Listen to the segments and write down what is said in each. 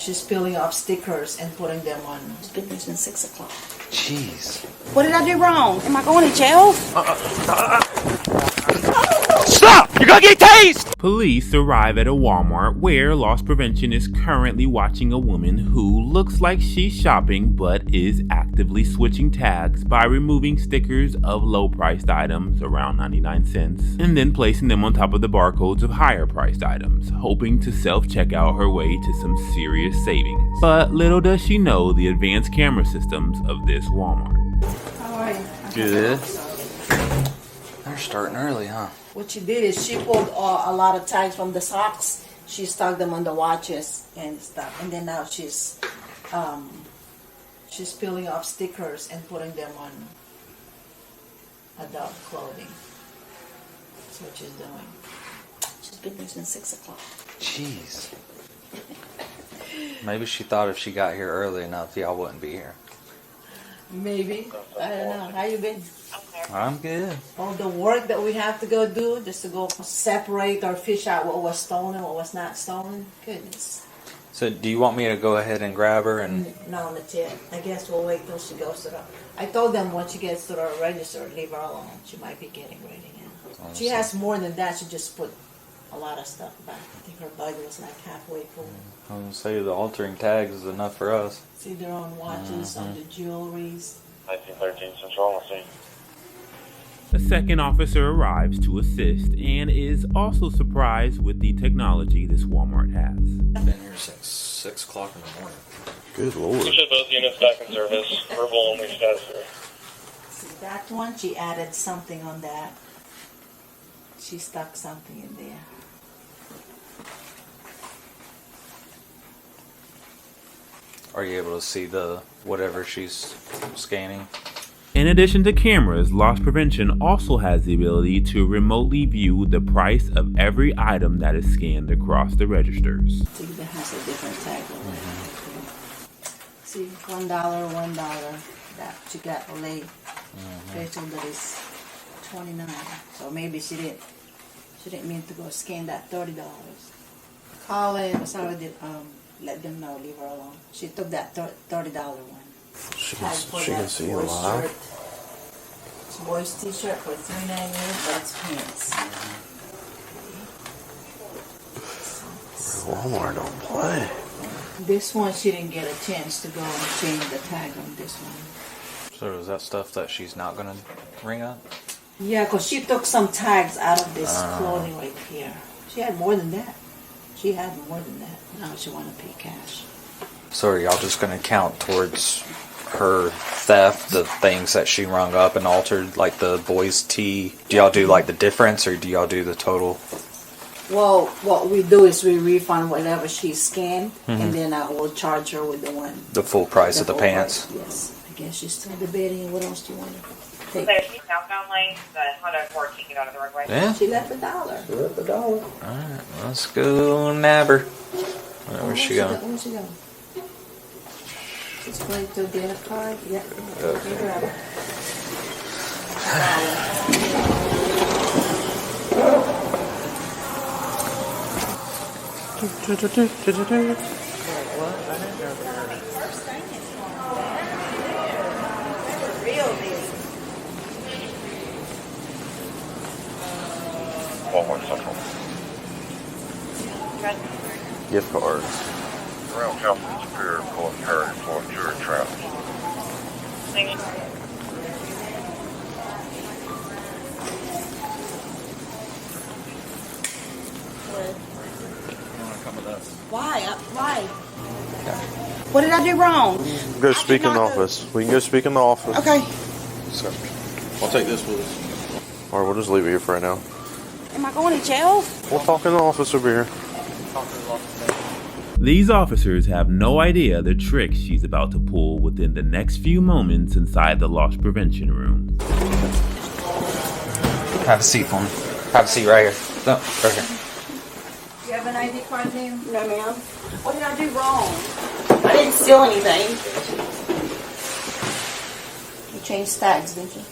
She's peeling off stickers and putting them on. It's been there since 6 o'clock. Jeez. What did I do wrong? Am I going to jail? Stop! You're gonna get tased! Police arrive at a Walmart where loss prevention is currently watching a woman who looks like she's shopping but is actively switching tags by removing stickers of low-priced items around 99 cents and then placing them on top of the barcodes of higher-priced items, hoping to self-check out her way to some serious savings. But little does she know the advanced camera systems of this Walmart. How are you? Good. They're starting early, huh? What she did is she pulled a lot of tags from the socks. She stuck them on the watches and stuff. And then now she's peeling off stickers and putting them on adult clothing. That's what she's doing. She's been there since 6 o'clock. Jeez. Maybe she thought if she got here early enough, y'all wouldn't be here. Maybe. I don't know. How you been? I'm good. All the work that we have to go do just to go separate or fish out what was stolen, what was not stolen. Goodness. So do you want me to go ahead and grab her and... No, that's it. I guess we'll wait till she goes to the... I told them when she gets to the register, leave her alone. She might be getting ready now. She has more than that. She just put a lot of stuff back. I think her bag was like halfway full. I was going to say the altering tags is enough for us. See their own watches, on the jewelries. 1913 Central, I see. A second officer arrives to assist and is also surprised with the technology this Walmart has. Been here since 6 o'clock in the morning. Good lord. We should both units back in service. Verbal only status here. See that one? She added something on that. She stuck something in there. Are you able to see the whatever she's scanning? In addition to cameras, loss prevention also has the ability to remotely view the price of every item that is scanned across the registers. See, that has a different tag on it. See, $1. That she got late. Rachel, that is $29. So maybe she didn't mean to go scan that $30. Call in, sorry, let them know, leave her alone. She took that $30 one. She can see it live. It's a boy's t-shirt for $3.98. That's pants. Walmart don't play. This one, she didn't get a chance to go and change the tag on this one. So is that stuff that she's not going to ring up? Yeah, because she took some tags out of this clothing right here. She had more than that. She had more than that. Now she want to pay cash. So are y'all just going to count towards her theft, the things that she rung up and altered, like the boys' tee? Do y'all do like the difference or do y'all do the total? Well, what we do is we refund whatever she scanned, and then we'll charge her with The full price of the full pants? price. Yes. I guess she's still debating what else do you want to take. So she's southbound lane, the Honda Accord can't get out of the roadway. Yeah. She left $1. Alright, let's go nab her. Where's she going? Where's she going? She's going to get a card. Yeah. Okay. Grab her. Walmart Central. Gift cards. Around Council Superior, pulling Perry for jury traffic. Why? Why? What did I do wrong? Go speak in the office. We can go speak in the office. Okay. So, I'll take this with us. Or we'll just leave it here for right now. Am I going to jail? We'll talk in the office over here. These officers have no idea the trick she's about to pull within the next few moments inside the loss prevention room. Have a seat for me. Have a seat right here. No, right here. You have an ID card, ma'am? No, ma'am. What did I do wrong? I didn't steal anything. You changed tags, didn't you?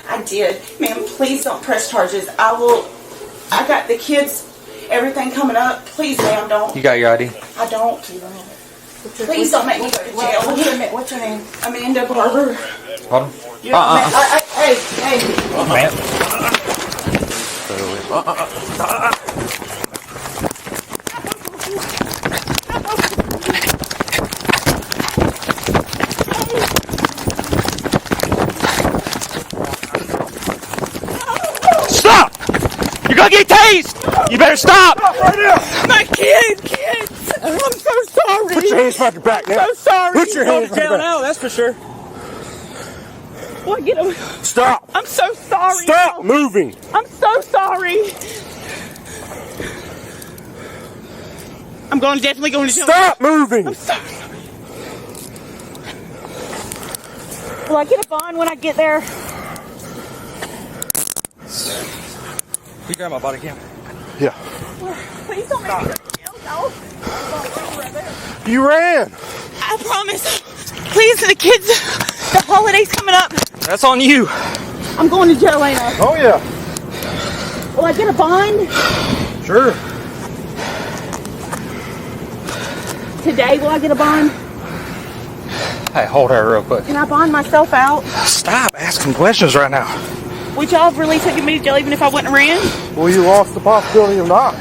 I did. Ma'am, please don't press charges. I got the kids everything coming up. Please, ma'am, don't. You got your ID? I don't. Please don't make me go to jail. What's your name? Amanda Barber. Hold on. Hey. Man. Stop! You're gonna get tased! You better stop! My kids. I'm so sorry. Put your hands back your back now. I'm so sorry. Put your hands back your back. now, that's for sure. Well, get him. Stop. I'm so sorry. Stop moving. I'm so sorry. I'm definitely going to jail. Stop moving. I'm so sorry. Will I get a bond when I get there? You grab my body cam. Yeah. Please don't make me go to jail. No. You ran. I promise. Please, the kids, the holiday's coming up. That's on you. I'm going to jail, ain't I? Oh yeah. Will I get a bond? Sure. Today, will I get a bond? Hey, hold her real quick. Can I bond myself out? Stop asking questions right now. Would y'all have really taken me to jail even if I wouldn't have ran? Well, you lost the possibility of not.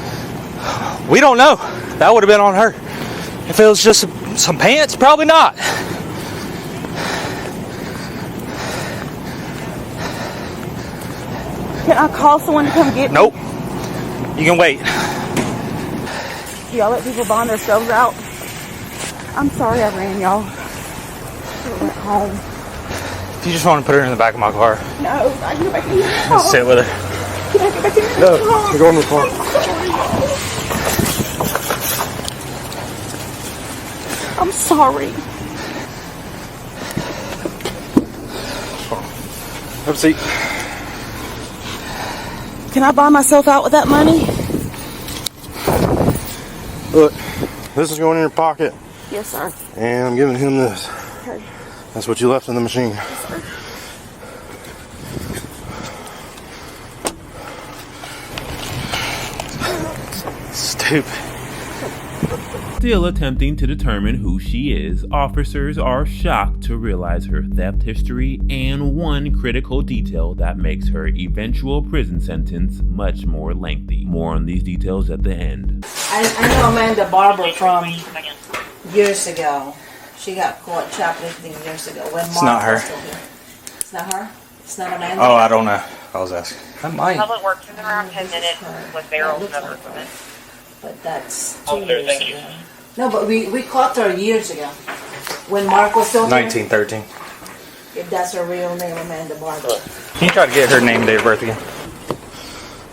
We don't know. That would have been on her. If it was just some pants, probably not. Can I call someone to come get me? Nope. You can wait. Do y'all let people bond themselves out? I'm sorry I ran, y'all. Should have went home. If you just want to put her in the back of my car, No, I can go back in the car. sit with her. Can I go back in the No, car? you're going to the car. I'm sorry. Have a seat. Can I buy myself out with that money? Look, this is going in your pocket, Yes, sir. and I'm giving him this. Okay. That's what you left in the machine. Stupid. Still attempting to determine who she is, officers are shocked to realize her theft history and one critical detail that makes her eventual prison sentence much more lengthy. More on these details at the end. I know Amanda Barber from years ago. She got caught shoplifting years ago when Mark not her. was still here. It's not her? It's not Amanda? Oh, I don't know. I was asking. That might. Public Works in around 10 minutes with barrels and other equipment. But that's 2 years ago. No, but we caught her years ago when Mark was still here. 1913. If that's her real name, Amanda Barber. Can you try to get her name and date of birth again?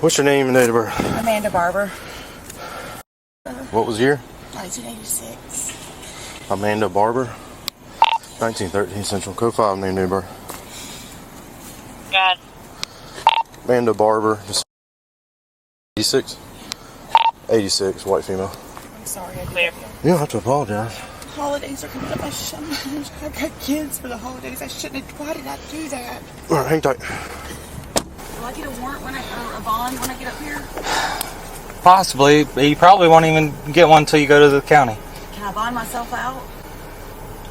What's your name and date of birth? Amanda Barber, What was the year? 1986. Amanda Barber. 1913 Central. Code 5 name, date of birth. God. Amanda Barber. 86. 86, white female. I'm sorry. Clear. You don't have to apologize. Holidays are coming up. I got kids for the holidays. I shouldn't have. Why did I do that? All right, hang tight. Will I get a warrant or a bond when I get up here? Possibly, but you probably won't even get one until you go to the county. Can I bond myself out?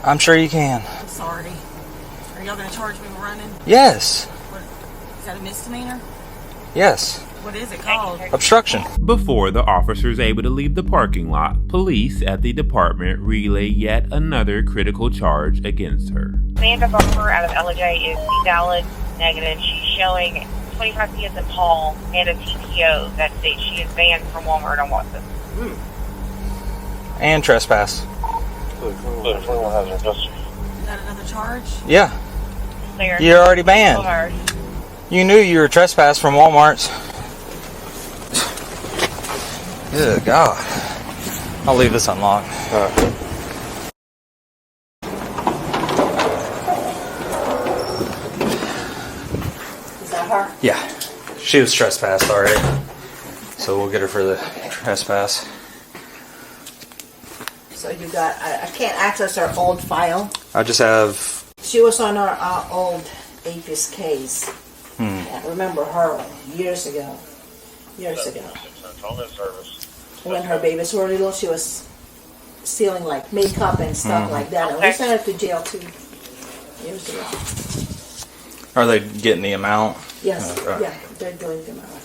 I'm sure you can. I'm sorry. Are y'all going to charge me with running? Yes. Is that a misdemeanor? Yes. What is it called? Obstruction. Before the officers able to leave the parking lot, police at the department relay yet another critical charge against her. Amanda Barber out of LJ is valid negative. She's showing 25 PS in Paul and a TPO that states she is banned from Walmart on Watson. And trespass. Is that another charge? Yeah. Clear. You're already banned. Hard. You knew you were trespassed from Walmart's. Good God. I'll leave this unlocked. Is that her? Yeah. She was trespassed already. So we'll get her for the trespass. So you got, I can't access her old file. I just have... She was on our old APIS case. I remember her years ago. Years ago. Phone service. when her babies were little, she was stealing like makeup and stuff like that. And we sent her to jail 2 years ago. Are they getting the amount? Yes, Right. yeah, they're doing them out.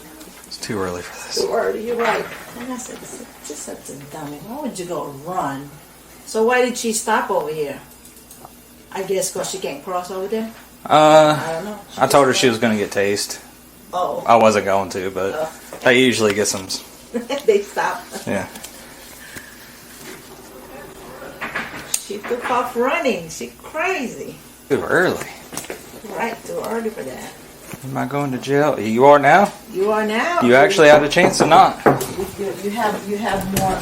It's too early for this. Too early, you're right. And I said, just such a dummy. Why would you go run? So why did she stop over here? I guess because she can't cross over there? I don't know. I told her she was going to get tased. Oh. I wasn't going to, but they usually get some. They stop. Yeah. She took off running. She crazy. Too early. Right, too early for that. Am I going to jail? You are now? You are now. You actually had a chance to not. You have more.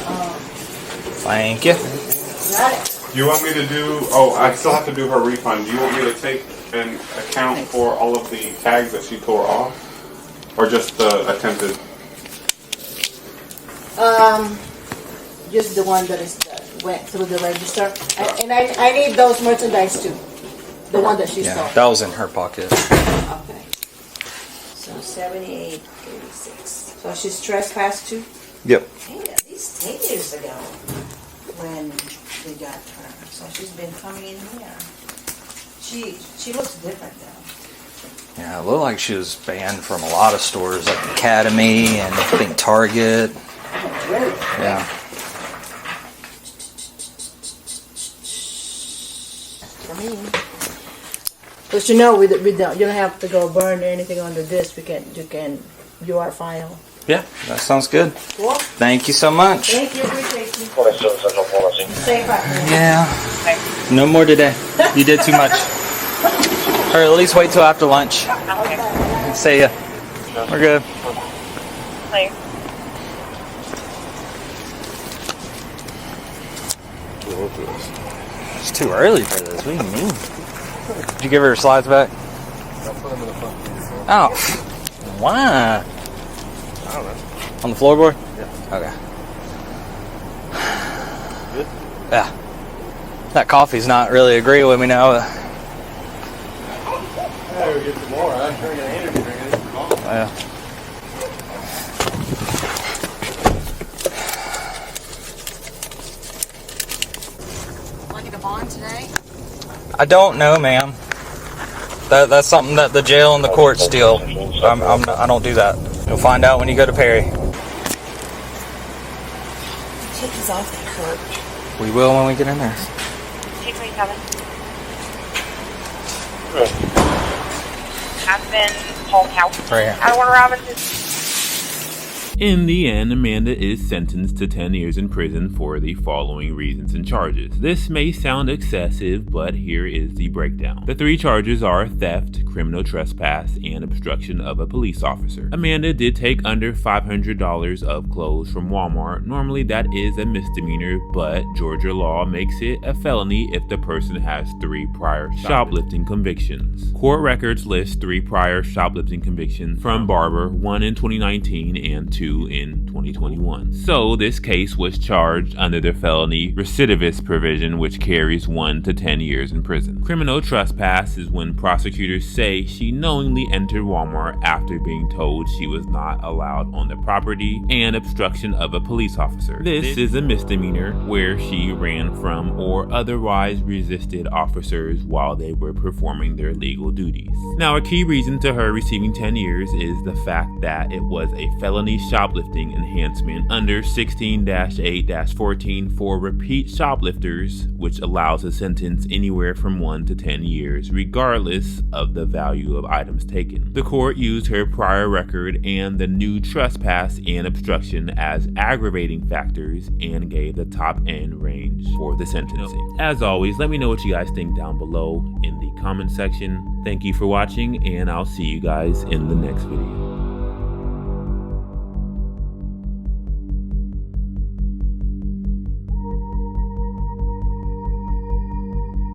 Thank you. Got it. You want me to do? Oh, I still have to do her refund. Do you want me to take an account for all of the tags that she tore off, or just the attempted? Just the one that went through the register, and I need those merchandise too. The one that she stole. That was in her pocket. Okay. So 78.86. So she's trespassed too. Yep. Hey, at least 10 years ago when they got her. So she's been coming in here. She looks different though. Yeah, it looked like she was banned from a lot of stores, like Academy and I think Target. Oh, really? Yeah. For me. But you know, we don't. You don't have to go burn anything under this. You are file. Yeah, that sounds good. Cool. Thank you so much. Thank you. Appreciate you. 27 Central Pharmacy. Safe out there. Yeah. No more today. You did too much. Or at least wait till after lunch. Okay. See ya. We're good. Later. It's too early for this. What do you mean? Did you give her her slides back? I'll put them in the front. Oh. Why? I don't know. On the floorboard? Yeah. Okay. Good? Yeah. That coffee's not really agreeing with me now. I gotta get some more. I'm drinking an energy drink. I need some coffee. Yeah. Want to get a bond today? I don't know, ma'am. That's something that the jail and the courts deal. I don't do that. You'll find out when you go to Perry. Take these off the curb. We will when we get in there. 227. Has been Paul House. Right here. Out of Warner Robinson. In the end, Amanda is sentenced to 10 years in prison for the following reasons and charges. This may sound excessive, but here is the breakdown. The 3 charges are theft, criminal trespass, and obstruction of a police officer. Amanda did take under $500 of clothes from Walmart. Normally that is a misdemeanor, but Georgia law makes it a felony if the person has 3 prior shoplifting convictions. Court records list 3 prior shoplifting convictions from Barber, 1 in 2019 and 2 in 2021. So this case was charged under the felony recidivist provision, which carries 1 to 10 years in prison. Criminal trespass is when prosecutors say she knowingly entered Walmart after being told she was not allowed on the property, and obstruction of a police officer. This is a misdemeanor where she ran from or otherwise resisted officers while they were performing their legal duties. Now, a key reason to her receiving 10 years is the fact that it was a felony shoplifting enhancement under 16-8-14 for repeat shoplifters, which allows a sentence anywhere from 1 to 10 years, regardless of the value of items taken. The court used her prior record and the new trespass and obstruction as aggravating factors and gave the top end range for the sentencing. As always, let me know what you guys think down below in the comment section. Thank you for watching, and I'll see you guys in the next video.